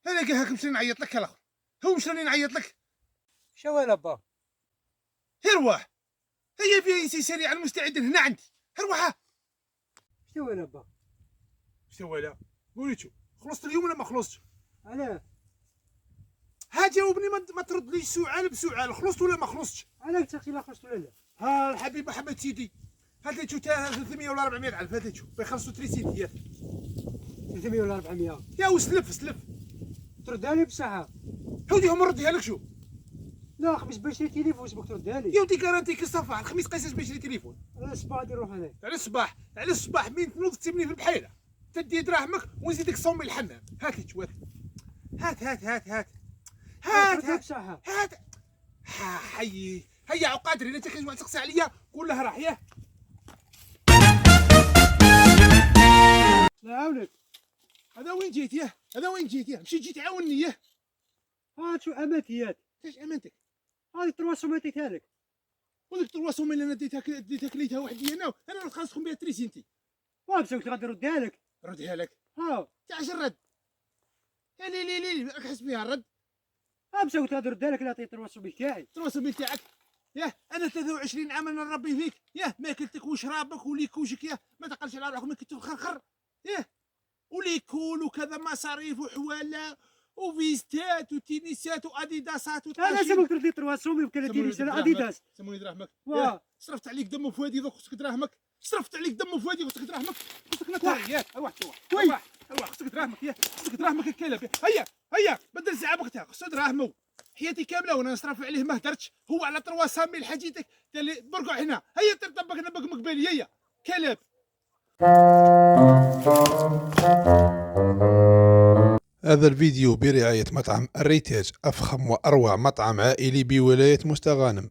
هذاك هاك مشى نعيط لك الاخر، هو مشى نعيط لك. شوال با ارواح، هي فيها سي سريعا مستعدا هنا عندي، ارواح. شوال با شوالا قولي شو خلصت اليوم ولا ما خلصتش؟ علاه ها جاوبني، ما تردليش سؤال بسؤال، خلصت ولا ما خلصتش؟ علاه تاخي لا خرجت ولا لا؟ ها الحبيب حبيت سيدي، هات شو 300 ولا 400 الف، هات شو بيخلصوا تريسيتيات 300 ولا 400 يا وسلف تردها لي بصحة. هودي هم نرديها لك شو لا خمس بشري تليفون واش بك تردها لي؟ يا ودي كارانتيك الصفحه الخميس قيساش بيشري تليفون انا الصباح غادي نروح هناك. على الصباح مين تنوض تسيبني في البحيره، تدي دراهمك ونزيدك صومي الحمام. هات شو تردها بصحة. هات حي هيا عقادري الا تاكل واحد تقسى عليا قول له راح ياه. لا عاونك. هذا وين جيت ياه، هذا وين جيت ياه، مشيت جيت تعاونني ياه. هات شو امانتيات. ايش امانتك؟ هذه 300 ديتها لك. وديك التواصل اللي انا ديتها ليتها وحدي انا خاصكم بها تريسي انت. وابسا قلت غادي نردها لك. ردها لك ها تاع اش الرد؟ يا لي راك حس بها الرد. ابسا قلت غادي نردها لك لا عطيت الوصول تاعي. التواصل تاعك ياه، انا 23 عام انا نربي فيك ياه، ماكلتك وشرابك وليكوشك ياه، ما تقلش على روحك، ما كنت الخرخر ياه، وليكول وكذا مصاريف وحواله وفيستات وتينيسات واديداسات لا لازمك ترد لي 300 30 سنه اديداس. سموني دراهمك. واه صرفت عليك دم وفؤادي ذوك خصك دراهمك، صرفت عليك دم وفؤادي خصك دراهمك، خصك نطاري ياه. اروح خصك دراهمك ياه، خصك دراهمك الكلب. هيا بدل ساعه وقتها خصو دراهمو حياتي كامله وانا نصرف عليه ما هدرتش، هو على 300 ميل حاجيتك تالي برقع هنا. هيا ترطبك نبك مقبالي هيا كلب. هذا الفيديو برعاية مطعم الريتاج، أفخم وأروع مطعم عائلي بولاية مستغانم.